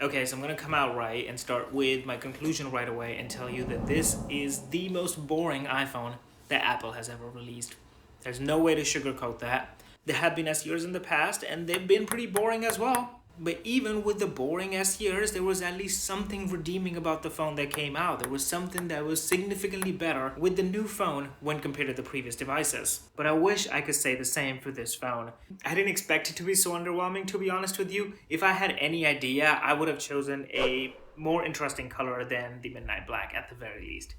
Okay, so I'm gonna come out right and start with my conclusion right away and tell you that this is the most boring iPhone that Apple has ever released. There's no way to sugarcoat that. There have been S years in the past and they've been pretty boring as well. But even with the boring S years, there was at least something redeeming about the phone that came out. There was something that was significantly better with the new phone when compared to the previous devices. But I wish I could say the same for this phone. I didn't expect it to be so underwhelming, to be honest with you. If I had any idea, I would have chosen a more interesting color than the midnight black at the very least.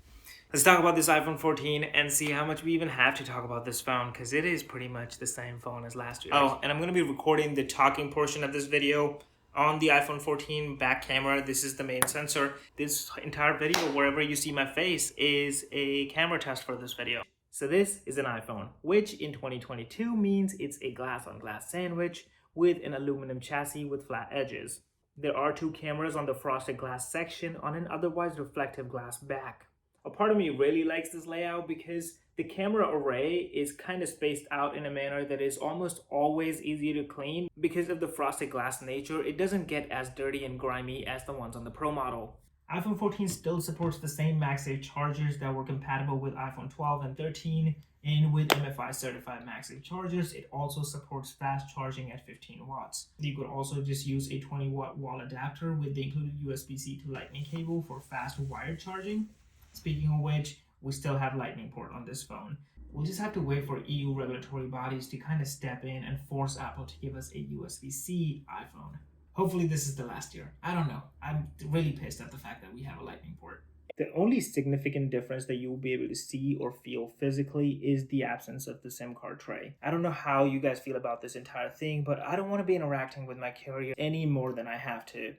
Let's talk about this iPhone 14 and see how much we even have to talk about this phone, because it is pretty much the same phone as last year. Oh, and I'm going to be recording the talking portion of this video on the iPhone 14 back camera. This is the main sensor. This entire video, wherever you see my face, is a camera test for this video. So this is an iPhone, which in 2022 means it's a glass-on-glass sandwich with an aluminum chassis with flat edges. There are two cameras on the frosted glass section on an otherwise reflective glass back. A part of me really likes this layout because the camera array is kind of spaced out in a manner that is almost always easy to clean. Because of the frosted glass nature, it doesn't get as dirty and grimy as the ones on the Pro model. iPhone 14 still supports the same MagSafe chargers that were compatible with iPhone 12 and 13, and with MFI certified MagSafe chargers, it also supports fast charging at 15 watts. You could also just use a 20-watt wall adapter with the included USB-C to Lightning cable for fast wired charging. Speaking of which, we still have Lightning port on this phone. We'll just have to wait for EU regulatory bodies to kind of step in and force Apple to give us a USB-C iPhone. Hopefully this is the last year. I don't know. I'm really pissed at the fact that we have a Lightning port. The only significant difference that you'll be able to see or feel physically is the absence of the SIM card tray. I don't know how you guys feel about this entire thing, but I don't want to be interacting with my carrier any more than I have to.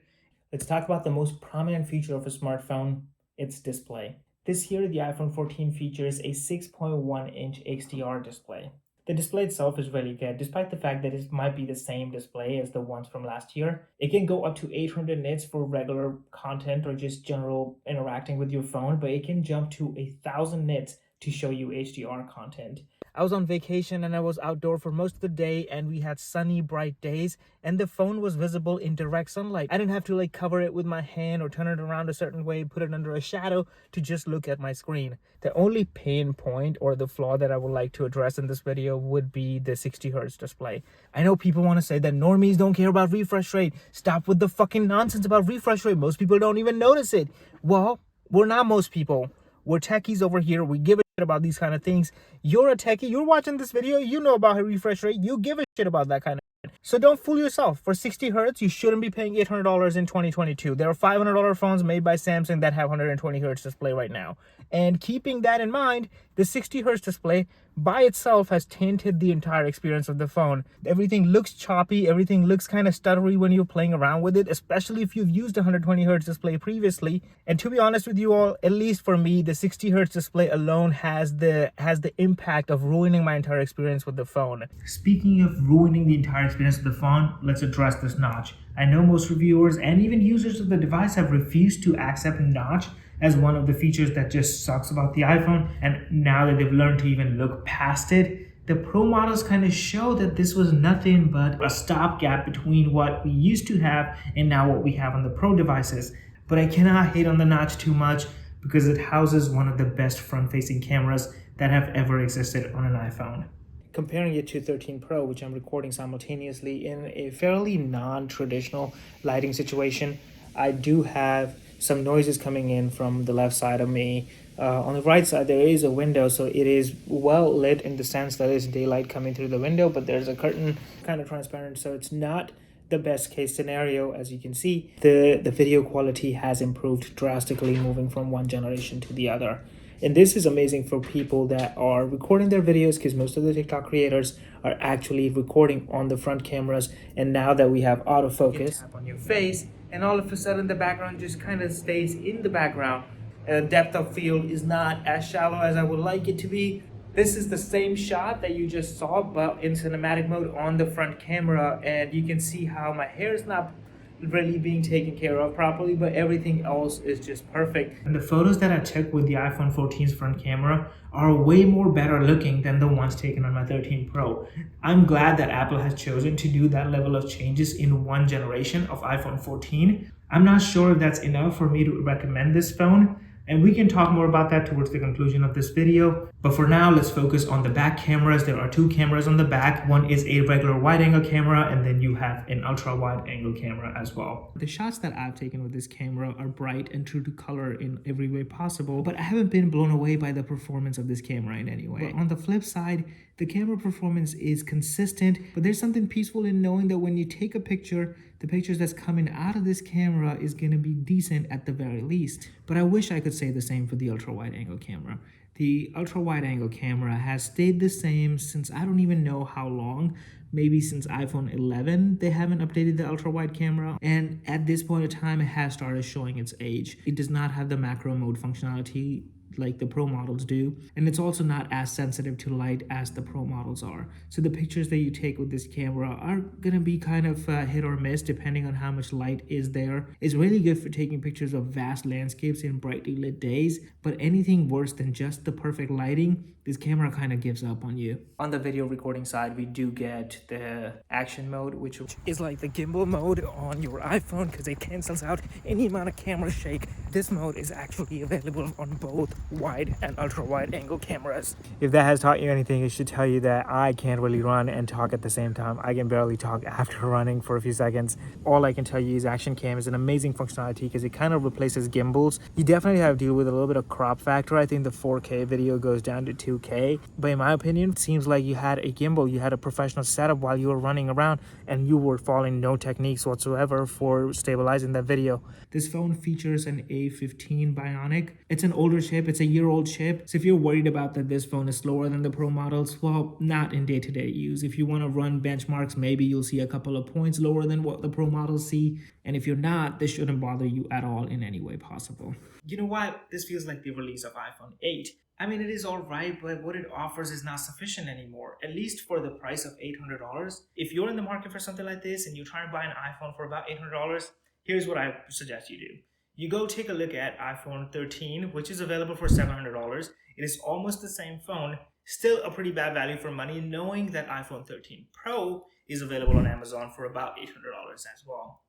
Let's talk about the most prominent feature of a smartphone, its display. This year, the iPhone 14 features a 6.1-inch XDR display. The display itself is really good, despite the fact that it might be the same display as the ones from last year. It can go up to 800 nits for regular content or just general interacting with your phone, but it can jump to 1,000 nits to show you HDR content. I was on vacation and I was outdoor for most of the day, and we had sunny, bright days, and the phone was visible in direct sunlight. I didn't have to cover it with my hand or turn it around a certain way, put it under a shadow to just look at my screen. The only pain point or the flaw that I would like to address in this video would be the 60 Hz display. I know people want to say that normies don't care about refresh rate. Stop with the fucking nonsense about refresh rate. Most people don't even notice it. Well, we're not most people. We're techies over here. We give a shit about these kind of things. You're a techie. You're watching this video. You know about refresh rate. You give a shit about that kind of shit. So don't fool yourself. For 60 Hz, you shouldn't be paying $800 in 2022. There are $500 phones made by Samsung that have 120 Hz display right now. And keeping that in mind, the 60 Hz display by itself has tainted the entire experience of the phone. Everything looks choppy, everything looks kind of stuttery when you're playing around with it, especially if you've used a 120 Hz display previously. And to be honest with you all, at least for me, the 60 Hz display alone has the impact of ruining my entire experience with the phone. Speaking of ruining the entire experience of the phone, let's address this notch. I know most reviewers and even users of the device have refused to accept notch as one of the features that just sucks about the iPhone, and now that they've learned to even look past it, the Pro models kind of show that this was nothing but a stopgap between what we used to have and now what we have on the Pro devices. But I cannot hate on the notch too much because it houses one of the best front-facing cameras that have ever existed on an iPhone. Comparing it to 13 Pro, which I'm recording simultaneously in a fairly non-traditional lighting situation, I do have some noises coming in from the left side of me. On the right side, there is a window, so it is well lit in the sense that there's daylight coming through the window, but there's a curtain kind of transparent, so it's not the best case scenario. As you can see, the video quality has improved drastically moving from one generation to the other. And this is amazing for people that are recording their videos, because most of the TikTok creators are actually recording on the front cameras. And now that we have autofocus, tap on your face, and all of a sudden the background just kind of stays in the background. Depth of field is not as shallow as I would like it to be. This is the same shot that you just saw, but in cinematic mode on the front camera, and you can see how my hair is not really being taken care of properly, but everything else is just perfect. And the photos that I took with the iPhone 14's front camera are way more better looking than the ones taken on my 13 Pro. I'm glad that Apple has chosen to do that level of changes in one generation of iPhone 14. I'm not sure if that's enough for me to recommend this phone, and we can talk more about that towards the conclusion of this video. But for now, let's focus on the back cameras. There are two cameras on the back. One is a regular wide angle camera, and then you have an ultra wide angle camera as well. The shots that I've taken with this camera are bright and true to color in every way possible, but I haven't been blown away by the performance of this camera in any way. But on the flip side, the camera performance is consistent, but there's something peaceful in knowing that when you take a picture, the pictures that's coming out of this camera is going to be decent at the very least. But I wish I could say the same for the ultra wide angle camera. The ultra wide angle camera has stayed the same since I don't even know how long. Maybe since iPhone 11 they haven't updated the ultra wide camera, and at this point in time it has started showing its age. It does not have the macro mode functionality like the Pro models do, and it's also not as sensitive to light as the Pro models are. So the pictures that you take with this camera are gonna be kind of hit or miss depending on how much light is there. It's really good for taking pictures of vast landscapes in brightly lit days, but anything worse than just the perfect lighting, this camera kind of gives up on you. On the video recording side, we do get the action mode, which is like the gimbal mode on your iPhone because it cancels out any amount of camera shake. This mode is actually available on both wide and ultra wide angle cameras. If that has taught you anything, it should tell you that I can't really run and talk at the same time. I can barely talk after running for a few seconds. All I can tell you is action cam is an amazing functionality because it kind of replaces gimbals. You definitely have to deal with a little bit of crop factor. I think the 4K video goes down to 2K, but in my opinion, it seems like you had a gimbal, you had a professional setup while you were running around and you were following no techniques whatsoever for stabilizing that video. This phone features an A15 Bionic. It's an older chip, it's a year-old chip. So if you're worried about that this phone is slower than the Pro models, well, not in day-to-day use. If you want to run benchmarks, maybe you'll see a couple of points lower than what the Pro models see. And if you're not, this shouldn't bother you at all in any way possible. You know what? This feels like the release of iPhone 8. I mean, it is alright, but what it offers is not sufficient anymore, at least for the price of $800. If you're in the market for something like this and you try and buy an iPhone for about $800, here's what I suggest you do. You go take a look at iPhone 13, which is available for $700. It is almost the same phone, still a pretty bad value for money, knowing that iPhone 13 Pro is available on Amazon for about $800 as well.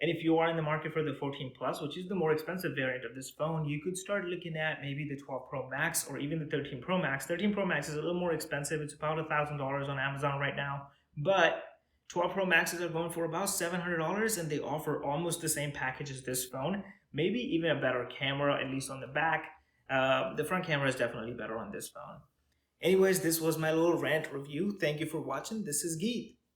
And if you are in the market for the 14 Plus, which is the more expensive variant of this phone, you could start looking at maybe the 12 Pro Max or even the 13 Pro Max. 13 Pro Max is a little more expensive. It's about $1,000 on Amazon right now. But 12 Pro Maxes are going for about $700 and they offer almost the same package as this phone. Maybe even a better camera, at least on the back. The front camera is definitely better on this phone. Anyways, this was my little rant review. Thank you for watching. This is Geet.